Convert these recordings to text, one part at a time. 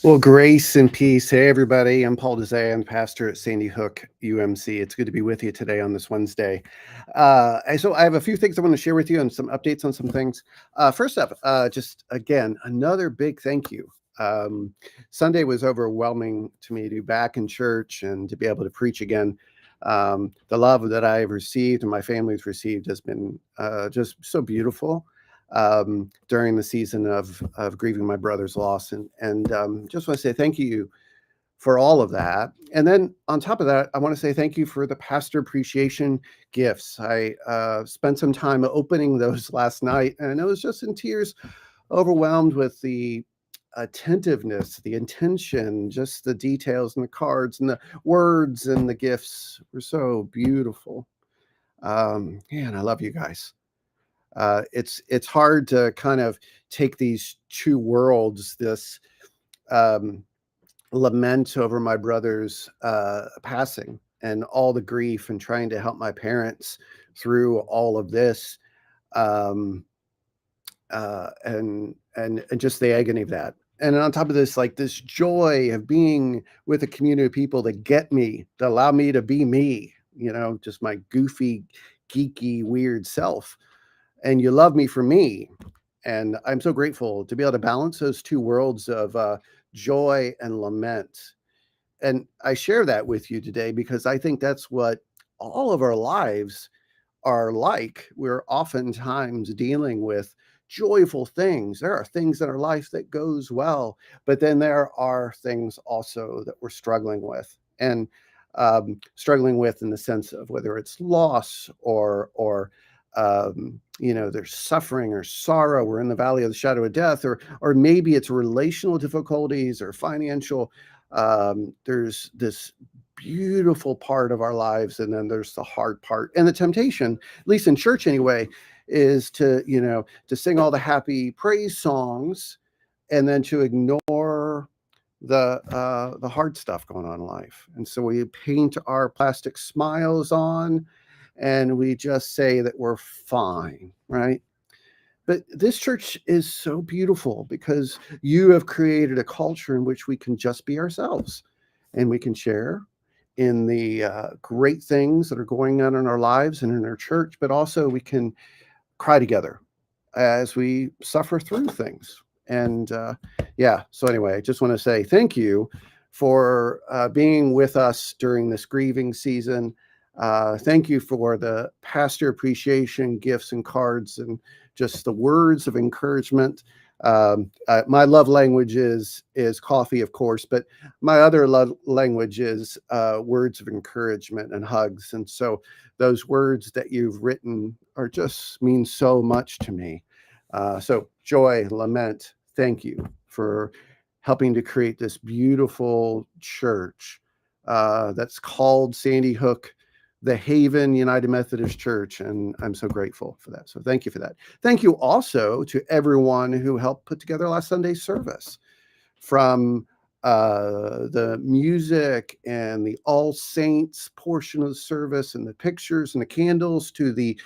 Well, grace and peace. Hey, everybody. I'm Paul Dezay. pastor at Sandy Hook UMC. It's good to be with you today on this Wednesday. So, I have a few things I want to share with you and some updates on some things. First up, just again, another big thank you. Um, Sunday was overwhelming to me to be back in church and to be able to preach again. The love that I've received and my family's received has been just so beautiful during the season of grieving my brother's loss, and just want to say thank you for all of that. And then on top of that, I want to say thank you for the pastor appreciation gifts. I spent some time opening those last night, and I was just in tears, overwhelmed with the attentiveness, the intention, just the details and the cards and the words and the gifts were so beautiful. Man, I love you guys. It's hard to kind of take these two worlds, this um, lament over my brother's passing and all the grief, and trying to help my parents through all of this, um, and just the agony of that. And on top of this, like this joy of being with a community of people that get me, that allow me to be me, just my goofy, geeky, weird self, and you love me for me. And I'm so grateful to be able to balance those two worlds of joy and lament. And I share that with you today because I think that's what all of our lives are like. We're oftentimes dealing with joyful things. There are things in our life that goes well, but then there are things also that we're struggling with. And struggling with in the sense of whether it's loss or there's suffering or sorrow. We're in the valley of the shadow of death, or maybe it's relational difficulties or financial. There's this beautiful part of our lives, and then there's the hard part. And the temptation, at least in church anyway, is to sing all the happy praise songs and then to ignore the hard stuff going on in life. And so we paint our plastic smiles on and we just say that we're fine, right? But this church is so beautiful because you have created a culture in which we can just be ourselves, and we can share in the great things that are going on in our lives and in our church, but also we can cry together as we suffer through things. And yeah, so anyway, I just want to say thank you for being with us during this grieving season. Thank you for the pastor appreciation gifts and cards and just the words of encouragement. My love language is coffee, of course, but my other love language is words of encouragement and hugs. And so those words that you've written are just mean so much to me. So joy, lament, thank you for helping to create this beautiful church that's called Sandy Hook, the Haven United Methodist Church. And I'm so grateful for that. So thank you for that. Thank you also to everyone who helped put together last Sunday's service, from the music and the All Saints portion of the service and the pictures and the candles, to the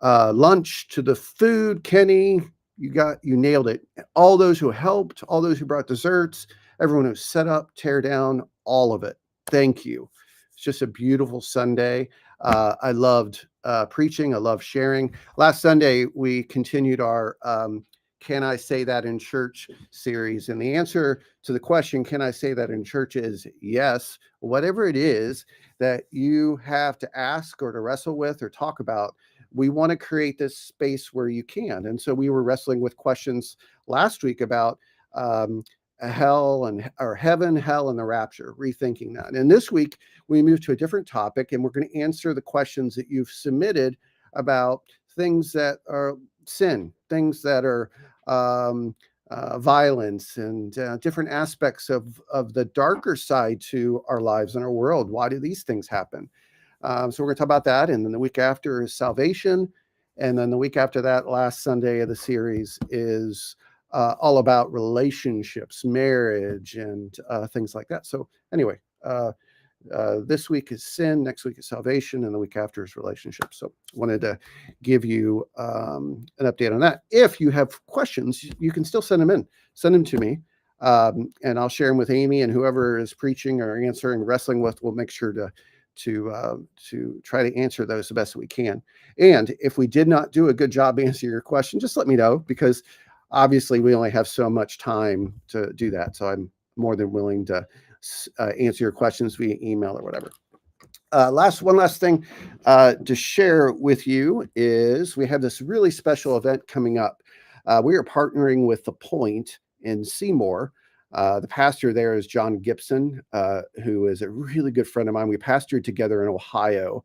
lunch, to the food. Kenny, you nailed it. All those who helped, all those who brought desserts, everyone who set up, tear down, all of it. Thank you. It's just a beautiful Sunday. I loved preaching. I love sharing. Last Sunday, we continued our Can I Say That in Church series. And the answer to the question, can I say that in church, is yes. Whatever it is that you have to ask or to wrestle with or talk about, we want to create this space where you can. And so we were wrestling with questions last week about hell or heaven, hell, and the rapture, rethinking that. And this week we moved to a different topic, and we're going to answer the questions that you've submitted about things that are sin, things that are violence, and different aspects of the darker side to our lives and our world. Why do these things happen? So we're going to talk about that. And then the week after is salvation. And then the week after that, last Sunday of the series, is all about relationships, marriage, and things like that. So anyway, this week is sin, next week is salvation, and the week after is relationships. So wanted to give you an update on that. If you have questions, you can still send them to me. And I'll share them with Amy, and whoever is preaching or answering, wrestling with, we'll make sure to try to answer those the best that we can. And if we did not do a good job answering your question, just let me know, because obviously we only have so much time to do that. So I'm more than willing to answer your questions via email or whatever. One last thing to share with you is we have this really special event coming up. We are partnering with The Point in Seymour. The pastor there is John Gibson, who is a really good friend of mine. We pastored together in Ohio.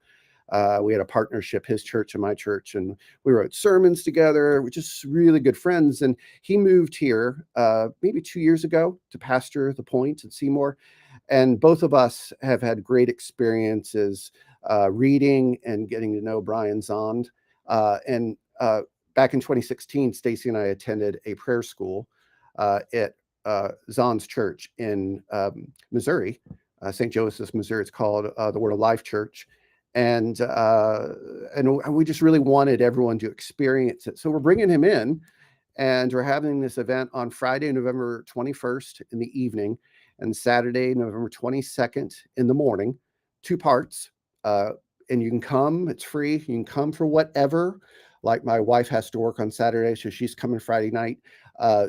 We had a partnership, his church and my church, and we wrote sermons together. We're just really good friends. And he moved here maybe 2 years ago to pastor The Point in Seymour. And both of us have had great experiences reading and getting to know Brian Zond. And back in 2016, Stacy and I attended a prayer school at Zond's church in Missouri, St. Joseph's, Missouri. It's called the Word of Life Church. And we just really wanted everyone to experience it. So we're bringing him in, and we're having this event on Friday, November 21st in the evening, and Saturday, November 22nd in the morning, 2 parts. And you can come, it's free. You can come for whatever. Like my wife has to work on Saturday, so she's coming Friday night.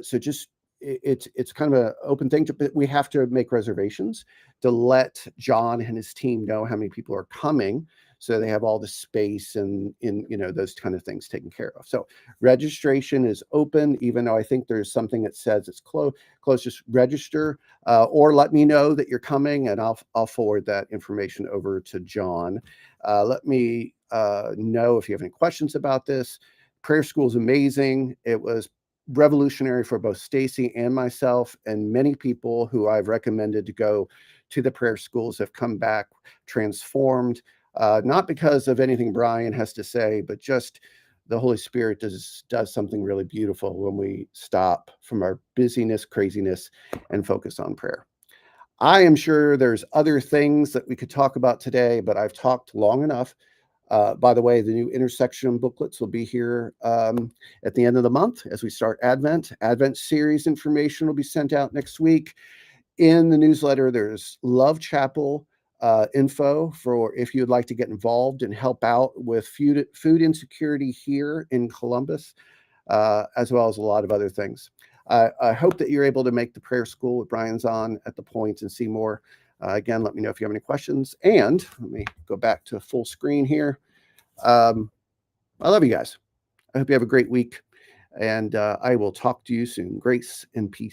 So just it's kind of an open thing. But we have to make reservations to let John and his team know how many people are coming, so they have all the space and those kind of things taken care of. So registration is open, even though I think there's something that says it's closed. Just register or let me know that you're coming, and I'll forward that information over to John. Let me know if you have any questions about this. Prayer school is amazing. It was revolutionary for both Stacy and myself, and many people who I've recommended to go to the prayer schools have come back transformed, not because of anything Brian has to say, but just the Holy Spirit does something really beautiful when we stop from our busyness, craziness, and focus on prayer. I am sure there's other things that we could talk about today, but I've talked long enough. By the way, the new intersection booklets will be here at the end of the month as we start Advent. Advent series information will be sent out next week. In the newsletter, there's Love Chapel info for if you'd like to get involved and help out with food insecurity here in Columbus, as well as a lot of other things. I hope that you're able to make the prayer school with Brian Zahn at the Point and Seymour. Again, let me know if you have any questions. And let me go back to full screen here. I love you guys. I hope you have a great week. And I will talk to you soon. Grace and peace.